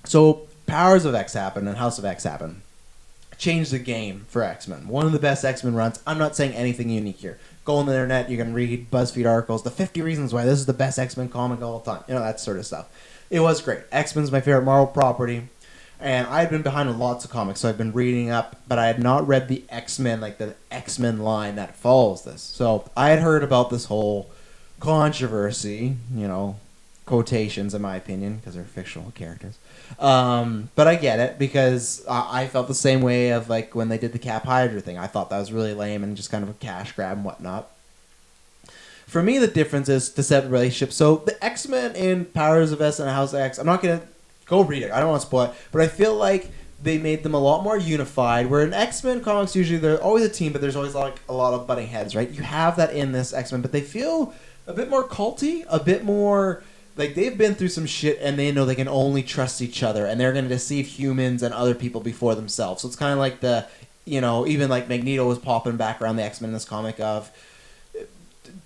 So Powers of X happened and House of X happened. Changed the game for X-Men. One of the best X-Men runs. I'm not saying anything unique here. Go on the internet, you can read BuzzFeed articles, the 50 reasons why this is the best X-Men comic of all time. You know, that sort of stuff. It was great. X-Men's my favorite Marvel property. And I had been behind on lots of comics, so I've been reading up, but I had not read the X-Men, like the X-Men line that follows this. So I had heard about this whole controversy, you know, quotations in my opinion, because they're fictional characters. But I get it, because I felt the same way of like when they did the Cap Hydra thing. I thought that was really lame and just kind of a cash grab and whatnot. For me, the difference is to set the relationship. So the X-Men in Powers of S and House of X, I'm not going to go read it. I don't want to spoil it. But I feel like they made them a lot more unified. Where in X-Men comics, usually they're always a team, but there's always like a lot of butting heads, right? You have that in this X-Men, but they feel a bit more culty, a bit more like they've been through some shit and they know they can only trust each other and they're going to deceive humans and other people before themselves. So it's kind of like the, you know, even like Magneto was popping back around the X-Men in this comic of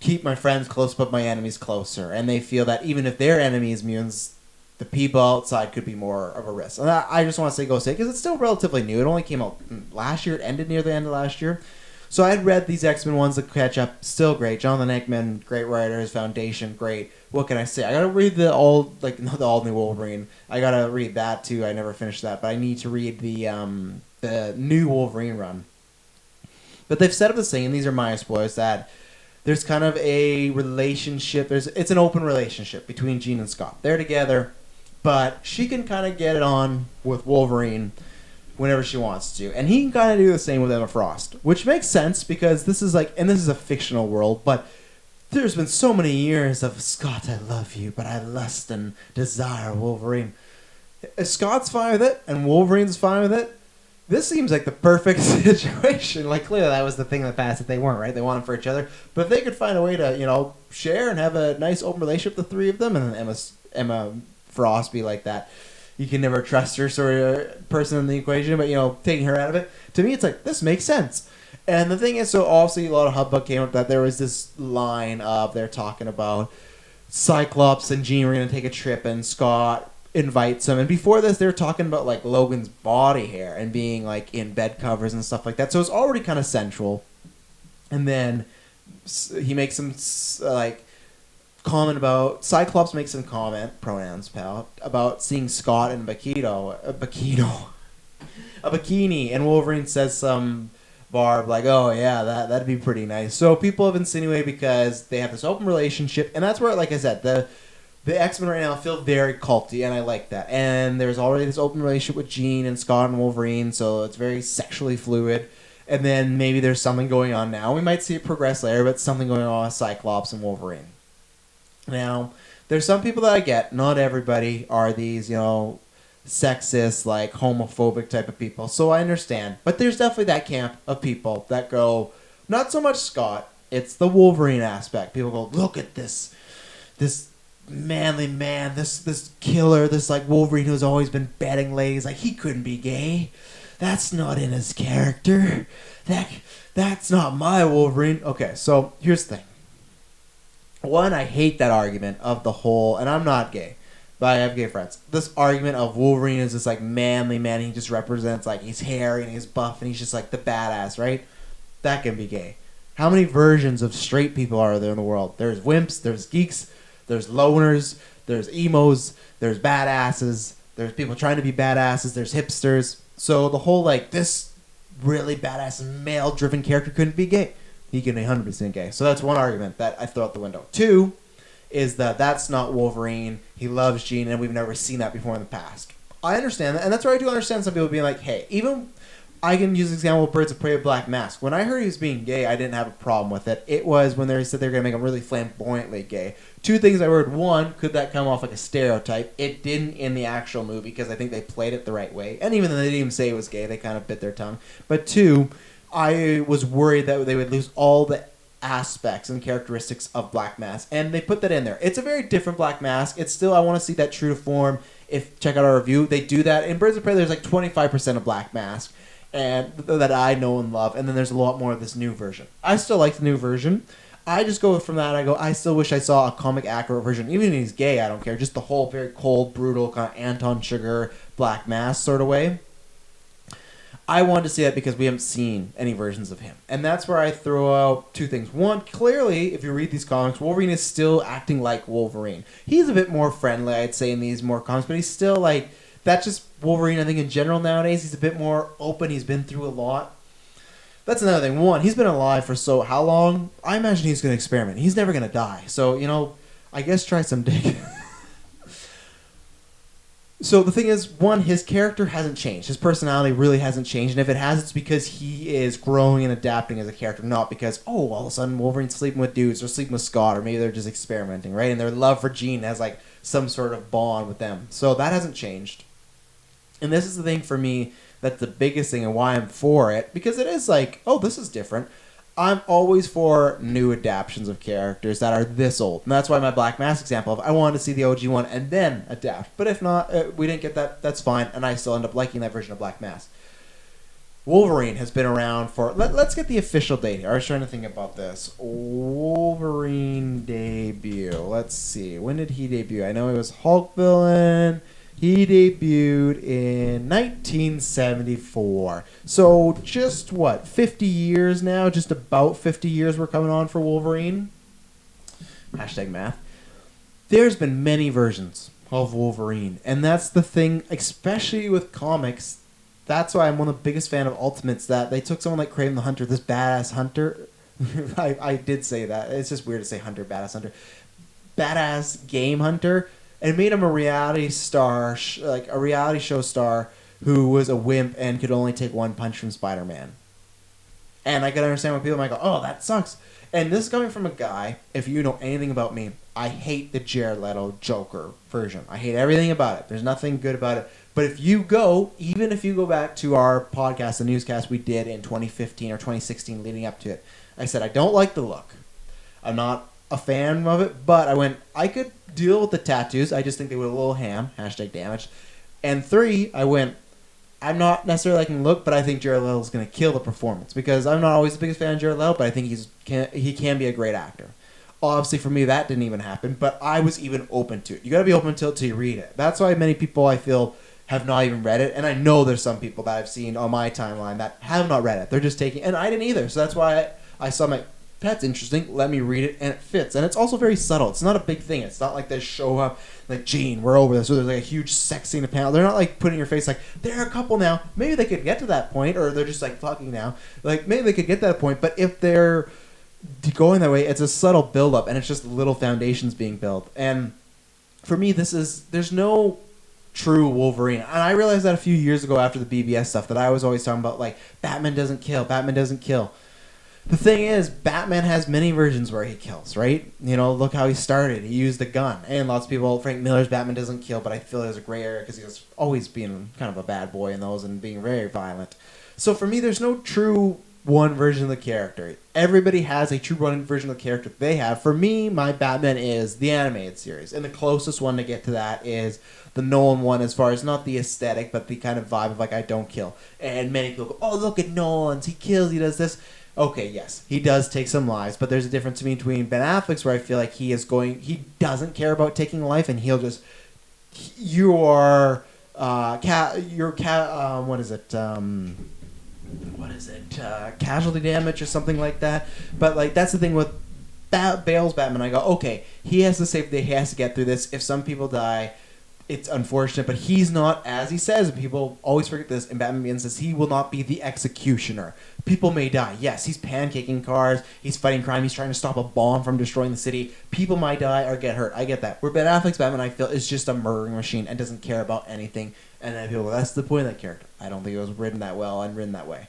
keep my friends close but my enemies closer. And they feel that even if their enemies mutants, the people outside could be more of a risk. And I just want to say go say because it's still relatively new. It only came out last year. It ended near the end of last year. So I had read these X-Men ones that catch up. Still great. Jonathan Hickman, great writers. Foundation, great. What can I say? I gotta read the all new Wolverine. I gotta read that too. I never finished that, but I need to read the new Wolverine run. But they've set up this thing, and these are my spoilers, that there's kind of a relationship. It's an open relationship between Jean and Scott. They're together, but she can kind of get it on with Wolverine whenever she wants to. And he can kind of do the same with Emma Frost, which makes sense because this is like, and this is a fictional world, but there's been so many years of Scott, I love you, but I lust and desire Wolverine. If Scott's fine with it and Wolverine's fine with it, this seems like the perfect situation. Like, clearly that was the thing in the past that they weren't, right? They wanted for each other. But if they could find a way to, you know, share and have a nice open relationship, the three of them, and then Emma Frost be like that, you can never trust her sort of person in the equation, but, you know, taking her out of it, to me it's like, this makes sense. And the thing is, so obviously a lot of hubbub came up that there was this line of they're talking about Cyclops and Jean were going to take a trip and Scott invites him. And before this, they were talking about like Logan's body hair and being like in bed covers and stuff like that. So it's already kind of central. And then he makes some like comment about Cyclops makes some comment, pronouns pal, about seeing Scott in a bikini, and Wolverine says some barb like, oh yeah, that'd be pretty nice. So people have insinuated because they have this open relationship, and that's where, like I said, the X-Men right now feel very culty, and I like that. And there's already this open relationship with Jean and Scott and Wolverine, so it's very sexually fluid. And then maybe there's something going on now. We might see it progress later, but something going on with Cyclops and Wolverine. Now, there's some people that I get. Not everybody are these, you know, sexist, like homophobic type of people. So I understand. But there's definitely that camp of people that go, not so much Scott, it's the Wolverine aspect. People go, look at this manly man, this killer, this like Wolverine who's always been betting ladies, like he couldn't be gay. That's not in his character. That's not my Wolverine. Okay, so here's the thing. One, I hate that argument of the whole, and I'm not gay, but I have gay friends. This argument of Wolverine is this like manly man. He just represents like he's hairy and he's buff and he's just like the badass, right? That can be gay. How many versions of straight people are there in the world? There's wimps, there's geeks, there's loners, there's emos, there's badasses, there's people trying to be badasses, there's hipsters. So the whole like this really badass male-driven character couldn't be gay. He can be 100% gay. So that's one argument that I throw out the window. Two is that that's not Wolverine. He loves Jean, and we've never seen that before in the past. I understand that, and that's where I do understand some people being like, hey, even I can use the example of Birds of Prey with Black Mask. When I heard he was being gay, I didn't have a problem with it. It was when they said they were going to make him really flamboyantly gay. Two things I heard. One, could that come off like a stereotype? It didn't in the actual movie because I think they played it the right way. And even though they didn't even say it was gay, they kind of bit their tongue. But two, I was worried that they would lose all the aspects and characteristics of Black Mask, and they put that in there. It's a very different Black Mask. It's still, I want to see that true to form. If check out our review, they do that in Birds of Prey. There's like 25% of Black Mask, and that I know and love, and then there's a lot more of this new version. I still like the new version. I just go from that. I go, I still wish I saw a comic accurate version. Even if he's gay, I don't care. Just the whole very cold, brutal, kind of Anton Sugar, Black Mass sort of way. I wanted to see that because we haven't seen any versions of him. And that's where I throw out two things. One, clearly, if you read these comics, Wolverine is still acting like Wolverine. He's a bit more friendly, I'd say, in these more comics, but he's still like, that's just Wolverine, I think, in general nowadays. He's a bit more open. He's been through a lot. That's another thing. One, he's been alive for how long? I imagine he's going to experiment. He's never going to die. So, I guess try some dig. So the thing is, one, his character hasn't changed. His personality really hasn't changed. And if it has, it's because he is growing and adapting as a character. Not because, all of a sudden Wolverine's sleeping with dudes or sleeping with Scott, or maybe they're just experimenting, right? And their love for Jean has like some sort of bond with them. So that hasn't changed. And this is the thing for me that's the biggest thing and why I'm for it. Because it is like, this is different. I'm always for new adaptions of characters that are this old. And that's why my Black Mask example of I wanted to see the OG one and then adapt. But if not, we didn't get that, that's fine. And I still end up liking that version of Black Mask. Wolverine has been around for... Let's get the official date here. I was trying to think about this. Wolverine debut. Let's see. When did he debut? I know he was Hulk villain... He debuted in 1974. So just 50 years now? Just about 50 years we're coming on for Wolverine. Hashtag math. There's been many versions of Wolverine. And that's the thing, especially with comics. That's why I'm one of the biggest fan of Ultimates, that they took someone like Kraven the Hunter, this badass hunter. I did say that. It's just weird to say hunter, badass hunter. Badass game hunter. And made him a reality star, like a reality show star who was a wimp and could only take one punch from Spider-Man. And I can understand when people might go, that sucks. And this is coming from a guy, if you know anything about me, I hate the Jared Leto Joker version. I hate everything about it. There's nothing good about it. But even if you go back to our podcast, the newscast we did in 2015 or 2016 leading up to it, I said, I don't like the look. I'm not a fan of it, but I could deal with the tattoos. I just think they were a little ham. Hashtag damaged. And 3, I'm not necessarily liking the look, but I think Jared Leto's going to kill the performance because I'm not always the biggest fan of Jared Leto, but I think he can be a great actor. Obviously, for me, that didn't even happen, but I was even open to it. You got to be open to it till you read it. That's why many people, I feel, have not even read it, and I know there's some people that I've seen on my timeline that have not read it. They're just taking, and I didn't either, so that's why I saw that's interesting. Let me read it, and it fits. And it's also very subtle. It's not a big thing. It's not like they show up like, Gene, we're over this. So there's like a huge sex scene in the panel. They're not like putting in your face like, they're a couple now. Maybe they could get to that point, or they're just like fucking now. Like, maybe they could get to that point. But if they're going that way, it's a subtle build-up, and it's just little foundations being built. And for me, there's no true Wolverine. And I realized that a few years ago after the BBS stuff that I was always talking about, like, Batman doesn't kill. The thing is, Batman has many versions where he kills, right? Look how he started. He used a gun. And lots of people, Frank Miller's Batman doesn't kill, but I feel there's a gray area because he was always being kind of a bad boy in those and being very violent. So for me, there's no true one version of the character. Everybody has a true one version of the character they have. For me, my Batman is the animated series. And the closest one to get to that is the Nolan one, as far as not the aesthetic, but the kind of vibe of like, I don't kill. And many people go, look at Nolan's. He kills, he does this. Okay, yes, he does take some lives, but there's a difference between Ben Affleck's where I feel like he doesn't care about taking a life, and he'll just, casualty damage or something like that. But like that's the thing with Bale's Batman. I go, okay, he has to save he has to get through this. If some people die, it's unfortunate, but he's not, as he says, and people always forget this, in Batman Begins says he will not be the executioner. People may die. Yes, he's pancaking cars, he's fighting crime, he's trying to stop a bomb from destroying the city. People might die or get hurt. I get that. Where Ben Affleck's Batman, I feel, is just a murdering machine and doesn't care about anything. And then people go, that's the point of that character. I don't think it was written that well and written that way.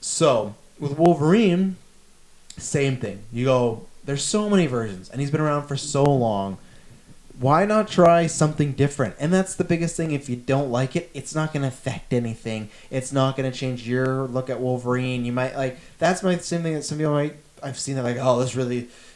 So, with Wolverine, same thing. You go, there's so many versions, and he's been around for so long. Why not try something different? And that's the biggest thing. If you don't like it, it's not going to affect anything. It's not going to change your look at Wolverine. You might, like, that's my same thing that some people might, I've seen that, like,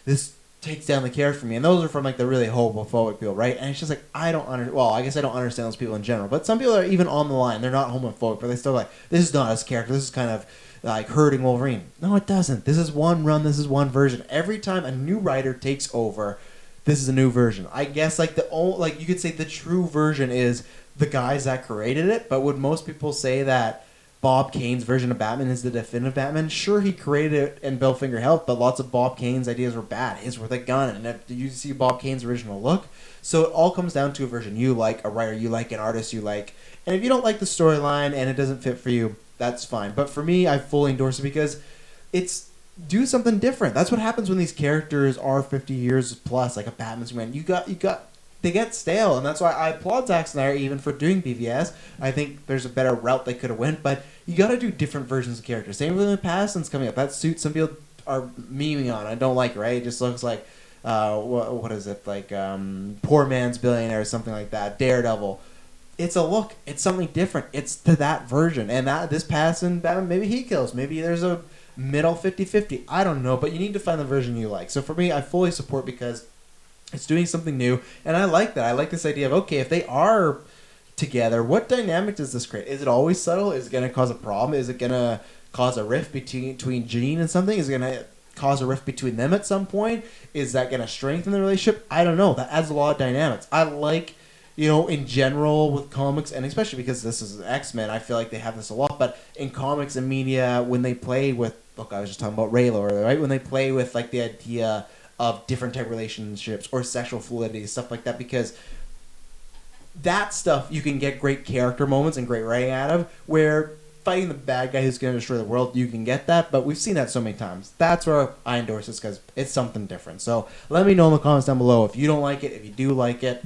this takes down the character for me. And those are from like the really homophobic people, right? And it's just like I don't well, I guess I don't understand those people in general. But some people are even on the line. They're not homophobic, but they still like this is not his character. This is kind of like hurting Wolverine. No, it doesn't. This is one run. This is one version. Every time a new writer takes over, this is a new version. I guess like like you could say the true version is the guys that created it. But would most people say that Bob Kane's version of Batman is the definitive Batman? Sure, he created it and Bill Finger helped, but lots of Bob Kane's ideas were bad. His were the gun, and if you see Bob Kane's original look. So it all comes down to a version you like, a writer you like, an artist you like. And if you don't like the storyline and it doesn't fit for you, that's fine. But for me, I fully endorse it because it's do something different. That's what happens when these characters are 50 years plus, like a Batman, Superman. You got they get stale, and that's why I applaud Zack Snyder even for doing BVS. I think there's a better route they could have went, but you got to do different versions of characters. Same with the Pattinson's coming up. That suit some people are memeing on. I don't like it, right? It just looks like what is it, like Poor Man's Billionaire or something like that. Daredevil. It's a look. It's something different. It's to that version, and that this Pattinson Batman, maybe he kills. Maybe there's a middle 50-50. I don't know, but you need to find the version you like. So for me, I fully support because it's doing something new, and I like that. I like this idea of, okay, if they are together, what dynamic does this create? Is it always subtle? Is it going to cause a problem? Is it going to cause a rift between Jean and something? Is it going to cause a rift between them at some point? Is that going to strengthen the relationship? I don't know. That adds a lot of dynamics. I like, in general with comics, and especially because this is X-Men, I feel like they have this a lot, but in comics and media, when they play with, look, I was just talking about Raylo earlier, right? When they play with like the idea of different type relationships or sexual fluidity, stuff like that, because that stuff you can get great character moments and great writing out of, where fighting the bad guy who's going to destroy the world, you can get that, but we've seen that so many times. That's where I endorse this, because it's something different. So let me know in the comments down below if you don't like it, if you do like it.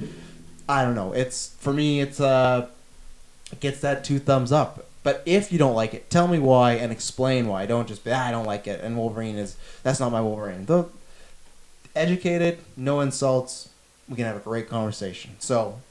I don't know. It's, for me, it gets that 2 thumbs up. But if you don't like it, tell me why and explain why. Don't just be, I don't like it, and that's not my Wolverine. Educated, no insults, we can have a great conversation. So